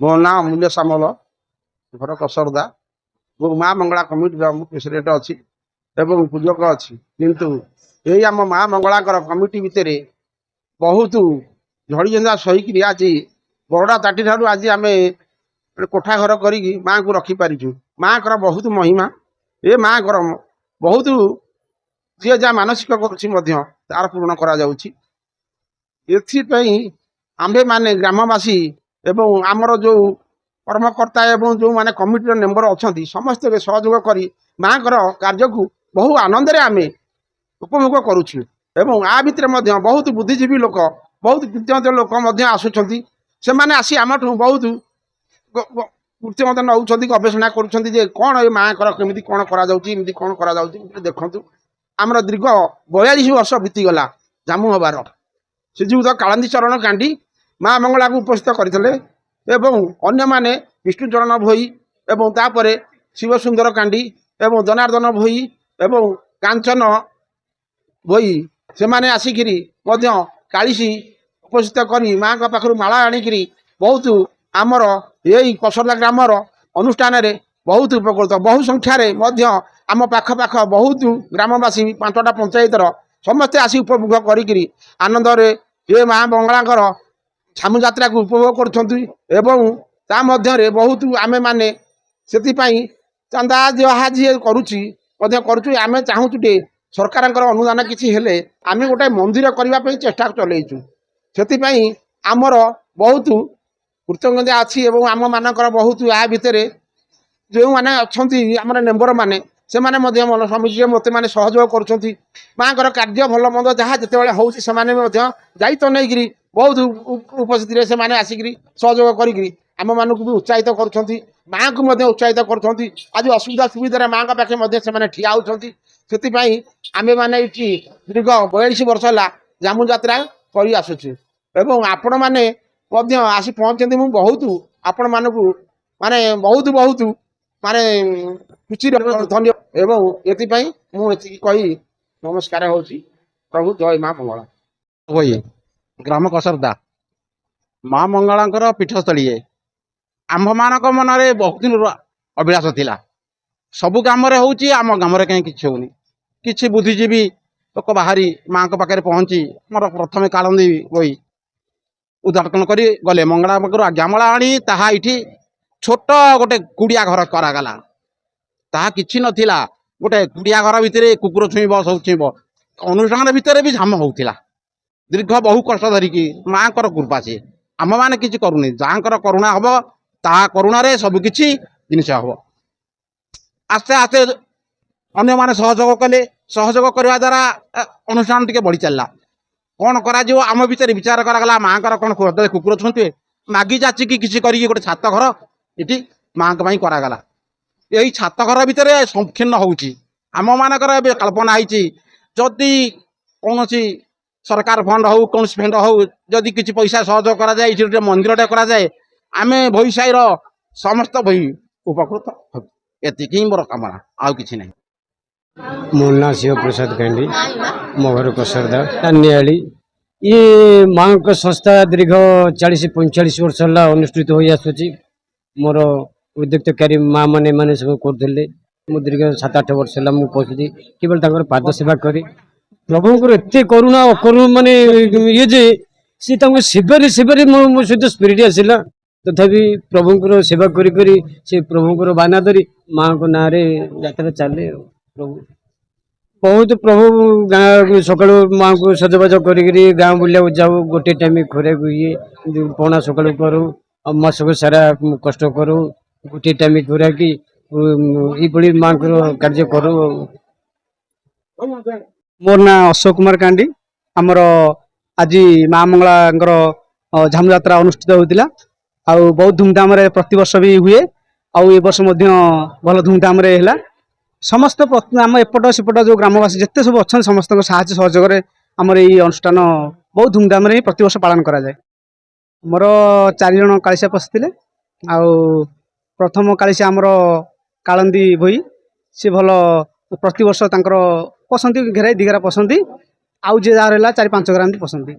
ମୋ ନାଁ ଅମୂଲ୍ୟ ସାମଲ, ଘର କସରଦା ଏବଂ ମା ମଙ୍ଗଳା କମିଟିର ମୁଁ ପ୍ରେସିଡେଣ୍ଟ ଅଛି ଏବଂ ପୂଜକ ଅଛି। କିନ୍ତୁ ଏଇ ଆମ ମା ମଙ୍ଗଳାଙ୍କର କମିଟି ଭିତରେ ବହୁତ ଝଡ଼ିଝଞ୍ଜା ସହିକିରି ଆଜି ବରଡ଼ା ତାଟି ଠାରୁ ଆଜି ଆମେ କୋଠା ଘର କରିକି ମାଆଙ୍କୁ ରଖିପାରିଛୁ। ମାଆଙ୍କର ବହୁତ ମହିମା। ଏ ମାଆଙ୍କର ବହୁତ ଯିଏ ଯାହା ମାନସିକ କରୁଛି ମଧ୍ୟ ତାର ପୂରଣ କରାଯାଉଛି। ଏଥିପାଇଁ ଆମ୍ଭେମାନେ ଗ୍ରାମବାସୀ ଏବଂ ଆମର ଯେଉଁ କର୍ମକର୍ତ୍ତା ଏବଂ ଯେଉଁମାନେ କମିଟିର ମେମ୍ବର ଅଛନ୍ତି ସମସ୍ତେ ସହଯୋଗ କରି ମାଆଙ୍କର କାର୍ଯ୍ୟକୁ ବହୁ ଆନନ୍ଦରେ ଆମେ ଉପଭୋଗ କରୁଛୁ। ଏବଂ ଆ ଭିତରେ ମଧ୍ୟ ବହୁତ ବୁଦ୍ଧିଜୀବୀ ଲୋକ, ବହୁତ କୃତଜ୍ଞ ଲୋକ ମଧ୍ୟ ଆସୁଛନ୍ତି। ସେମାନେ ଆସି ଆମଠୁ ବହୁତ କୃତ୍ରିମତା ନେଉଛନ୍ତି, ଗବେଷଣା କରୁଛନ୍ତି ଯେ କ'ଣ ଏ ମାଆଙ୍କର କେମିତି କ'ଣ କରାଯାଉଛି, ଏମିତି କ'ଣ କରାଯାଉଛି। ଦେଖନ୍ତୁ, ଆମର ଦୀର୍ଘ 42 ବର୍ଷ ବିତିଗଲା ଜାମୁ ହେବାର। ଶ୍ରୀଯୁକ୍ତ କାଳନ୍ଦୀ ଚରଣ କାଣ୍ଡି ମା ମଙ୍ଗଳାକୁ ଉପସ୍ଥିତ କରିଥିଲେ ଏବଂ ଅନ୍ୟମାନେ ବିଷ୍ଣୁଚରଣ ଭୋଇ ଏବଂ ତାପରେ ଶିବସୁନ୍ଦର କାଣ୍ଡି ଏବଂ ଜନାର୍ଦ୍ଦନ ଭୋଇ ଏବଂ କାଞ୍ଚନ ଭୋଇ ସେମାନେ ଆସିକିରି ମଧ୍ୟ କାଳିଶୀ ଉପସ୍ଥିତ କରି ମାଆଙ୍କ ପାଖରୁ ମାଳା ଆଣିକିରି ବହୁତ ଆମର ଏଇ କସରଦା ଗ୍ରାମର ଅନୁଷ୍ଠାନରେ ବହୁତ ଉପକୃତ। ବହୁ ସଂଖ୍ୟାରେ ମଧ୍ୟ ଆମ ପାଖ ବହୁତ ଗ୍ରାମବାସୀ 5ଟା ପଞ୍ଚାୟତର ସମସ୍ତେ ଆସି ଉପଭୋଗ କରିକିରି ଆନନ୍ଦରେ ଏ ମା ମଙ୍ଗଳାଙ୍କର ଝାମୁ ଯାତ୍ରାକୁ ଉପଭୋଗ କରୁଛନ୍ତି। ଏବଂ ତା ମଧ୍ୟରେ ବହୁତ ଆମେମାନେ ସେଥିପାଇଁ ଚାନ୍ଦା ଯାହା ଯିଏ କରୁଛି ମଧ୍ୟ କରୁଛୁ। ଆମେ ଚାହୁଁଛୁ ଯେ ସରକାରଙ୍କର ଅନୁଦାନ କିଛି ହେଲେ ଆମେ ଗୋଟେ ମନ୍ଦିର କରିବା ପାଇଁ ଚେଷ୍ଟା ଚଲେଇଛୁ। ସେଥିପାଇଁ ଆମର ବହୁତ କୃତଜ୍ଞତା ଅଛି ଏବଂ ଆମମାନଙ୍କର ବହୁତ ୟା ଭିତରେ ଯେଉଁମାନେ ଅଛନ୍ତି ଆମର ମେମ୍ବର ମାନେ ସେମାନେ ମଧ୍ୟ ମନ ସମିତିରେ ମୋତେ ମାନେ ସହଯୋଗ କରୁଛନ୍ତି। ମାଆଙ୍କର କାର୍ଯ୍ୟ ଭଲ ମନ୍ଦ ଯାହା ଯେତେବେଳେ ହେଉଛି ସେମାନେ ମଧ୍ୟ ଦାୟିତ୍ୱ ନେଇକିରି ବହୁତ ଉପସ୍ଥିତିରେ ସେମାନେ ଆସିକିରି ସହଯୋଗ କରିକିରି ଆମମାନଙ୍କୁ ବି ଉତ୍ସାହିତ କରୁଛନ୍ତି, ମାଆଙ୍କୁ ମଧ୍ୟ ଉତ୍ସାହିତ କରୁଛନ୍ତି। ଆଜି ଅସୁବିଧା ସୁବିଧାରେ ମାଆଙ୍କ ପାଖେ ମଧ୍ୟ ସେମାନେ ଠିଆ ହେଉଛନ୍ତି। ସେଥିପାଇଁ ଆମେମାନେ ଏଠି ଦୀର୍ଘ 42 ବର୍ଷ ହେଲା ଜାମୁ ଯାତ୍ରା କରି ଆସୁଛୁ ଏବଂ ଆପଣମାନେ ମଧ୍ୟ ଆସି ପହଞ୍ଚିଛନ୍ତି। ମୁଁ ବହୁତ ଆପଣମାନଙ୍କୁ ମାନେ ବହୁତ ମାନେ ଖୁସିରେ ଧନ୍ୟ ଏବଂ ଏଥିପାଇଁ ମୁଁ ଏତିକି କହି ନମସ୍କାର ହେଉଛି। ପ୍ରଭୁ ଜୟ ମା ମଙ୍ଗଳା। ହୋଇ ଗ୍ରାମ କସରଦା ମା ମଙ୍ଗଳାଙ୍କର ପୀଠସ୍ଥଳୀ। ଆମ୍ଭମାନଙ୍କ ମନରେ ବହୁତ ଦିନରୁ ଅଭିଳାଷ ଥିଲା, ସବୁ ଗ୍ରାମରେ ହେଉଛି, ଆମ ଗ୍ରାମରେ କାହିଁ କିଛି ହେଉନି। କିଛି ବୁଦ୍ଧିଜୀବୀ ଲୋକ ବାହାରି ମାଆଙ୍କ ପାଖରେ ପହଞ୍ଚି ଆମର ପ୍ରଥମେ କାଳନ୍ଦୀ ବହି ଉଦ୍ଘାଟନ କରି ଗଲେ। ମଙ୍ଗଳା ପାଖରୁ ଆଜ୍ଞାମାଳା ଆଣି ତାହା ଏଇଠି ଛୋଟ ଗୋଟେ କୁଡ଼ିଆ ଘର କରାଗଲା। ତାହା କିଛି ନଥିଲା, ଗୋଟେ କୁଡ଼ିଆ ଘର ଭିତରେ କୁକୁର ଛୁଇଁବ, ସବୁ ଛୁଇଁବ। ଅନୁଷ୍ଠାନ ଭିତରେ ବି ଝାମ ହେଉଥିଲା। ଦୀର୍ଘ ବହୁ କଷ୍ଟ ଧରିକି ମାଆଙ୍କର କୃପା ସିଏ, ଆମମାନେ କିଛି କରୁନି। ଯାହାଙ୍କର କରୁଣା ହବ ତାହା କରୁଣାରେ ସବୁ କିଛି ଜିନିଷ ହବ। ଆସ୍ତେ ଆସ୍ତେ ଅନ୍ୟମାନେ ସହଯୋଗ କଲେ। ସହଯୋଗ କରିବା ଦ୍ୱାରା ଅନୁଷ୍ଠାନ ଟିକେ ବଢ଼ି ଚାଲିଲା। କ'ଣ କରାଯିବ ଆମ ଭିତରେ ବିଚାର କରାଗଲା। ମାଆଙ୍କର କ'ଣ କୁକୁର ଛୁଇଁଥିବେ, ମାଗି ଯାଚିକି କିଛି କରିକି ଗୋଟେ ଛାତ ଘର ଏଠି ମାଆଙ୍କ ପାଇଁ କରାଗଲା। ଏଇ ଛାତ ଘର ଭିତରେ ସଂକୀର୍ଣ୍ଣ ହେଉଛି। ଆମମାନଙ୍କର ଏବେ କଳ୍ପନା ହେଇଛି, ଯଦି କୌଣସି ସରକାର ଫଣ୍ଡ ହଉ, କୌଣସି ଫଣ୍ଡ ହଉ, ଯଦି କିଛି ପଇସା ସହଯୋଗ କରାଯାଏ, ଏଠି ଗୋଟେ ମନ୍ଦିରଟେ କରାଯାଏ, ଆମେ ଭୋଇ ସାହିର ସମସ୍ତ ଭୋଇ ଉପକୃତ ହବୁ। ଏତିକି ହିଁ ମୋର କାମନା, ଆଉ କିଛି ନାହିଁ। ମୋ ନାଁ ଶିବପ୍ରସାଦ କାଣ୍ଡି, ମୋ ଘର କସରଦା ଟାନିଆଳି। ଇଏ ମାଆଙ୍କ ସଂସ୍ଥା ଦୀର୍ଘ 40-45 ବର୍ଷ ହେଲା ଅନୁଷ୍ଠିତ ହୋଇ ଆସୁଛି। ମୋର ଉଦ୍ୟକ୍ତକାରୀ ମା ମାନେ ସବୁ କରୁଥିଲେ। ମୁଁ ଦୀର୍ଘ 7-8 ବର୍ଷ ହେଲା ମୁଁ ପଶୁଛି କେବଳ ତାଙ୍କର ପାଦ ସେବା କରି। ପ୍ରଭୁଙ୍କର ଏତେ କରୁଣା ଅକରୁଣ ମାନେ ଇଏ ଯେ ସେ ତାଙ୍କୁ ସେବାରେ ମୋ ସହିତ ସ୍ପିରିଟ୍ ଆସିଲା। ତଥାପି ପ୍ରଭୁଙ୍କର ସେବା କରି କରି ସେ ପ୍ରଭୁଙ୍କର ବାନା ଧରି ମାଆଙ୍କ ନାଁରେ ଯାତ୍ରା ଚାଲେ। ପ୍ରଭୁ ବହୁତ ପ୍ରଭୁ ଗାଁ ସକାଳୁ ମାଆଙ୍କୁ ସଜବାଜ କରିକିରି ଗାଁ ବୁଲିବାକୁ ଯାଉ। ଗୋଟେ ଟାଇମ୍ ଖୋରାକୁ ଇଏ ପଣା ସକାଳୁ କରୁ, ମାସକ ସାରା କଷ୍ଟ କରୁ। ଗୋଟେ ଟାଇମ୍ ଖୋରାକି ଏଇଭଳି ମାଆଙ୍କର କାର୍ଯ୍ୟ କରୁ। ମୋର ନାଁ ଅଶୋକ କୁମାର କାଣ୍ଡି। ଆମର ଆଜି ମା ମଙ୍ଗଳାଙ୍କର ଝାମୁ ଯାତ୍ରା ଅନୁଷ୍ଠିତ ହୋଇଥିଲା। ଆଉ ବହୁତ ଧୁମଧାମରେ ପ୍ରତିବର୍ଷ ବି ହୁଏ। ଆଉ ଏ ବର୍ଷ ମଧ୍ୟ ଭଲ ଧୁମଧାମରେ ହେଲା। ସମସ୍ତ ଆମ ଏପଟ ସେପଟ ଯେଉଁ ଗ୍ରାମବାସୀ ଯେତେ ସବୁ ଅଛନ୍ତି ସମସ୍ତଙ୍କ ସାହାଯ୍ୟ ସହଯୋଗରେ ଆମର ଏଇ ଅନୁଷ୍ଠାନ ବହୁତ ଧୁମଧାମରେ ହିଁ ପ୍ରତିବର୍ଷ ପାଳନ କରାଯାଏ। ଆମର 4 ଜଣ କାଳିଶା ପଶିଥିଲେ। ଆଉ ପ୍ରଥମ କାଳିଶା ଆମର କାଳନ୍ଦୀ ଭୋଇ, ସେ ଭଲ ପ୍ରତିବର୍ଷ ତାଙ୍କର ପଶନ୍ତି, ଘେରାଇ ଦିଘେରା ପଶନ୍ତି। ଆଉ ଯିଏ ଯାହାର ହେଲା 4-5 ଘେରା ଏମିତି ପଶନ୍ତି।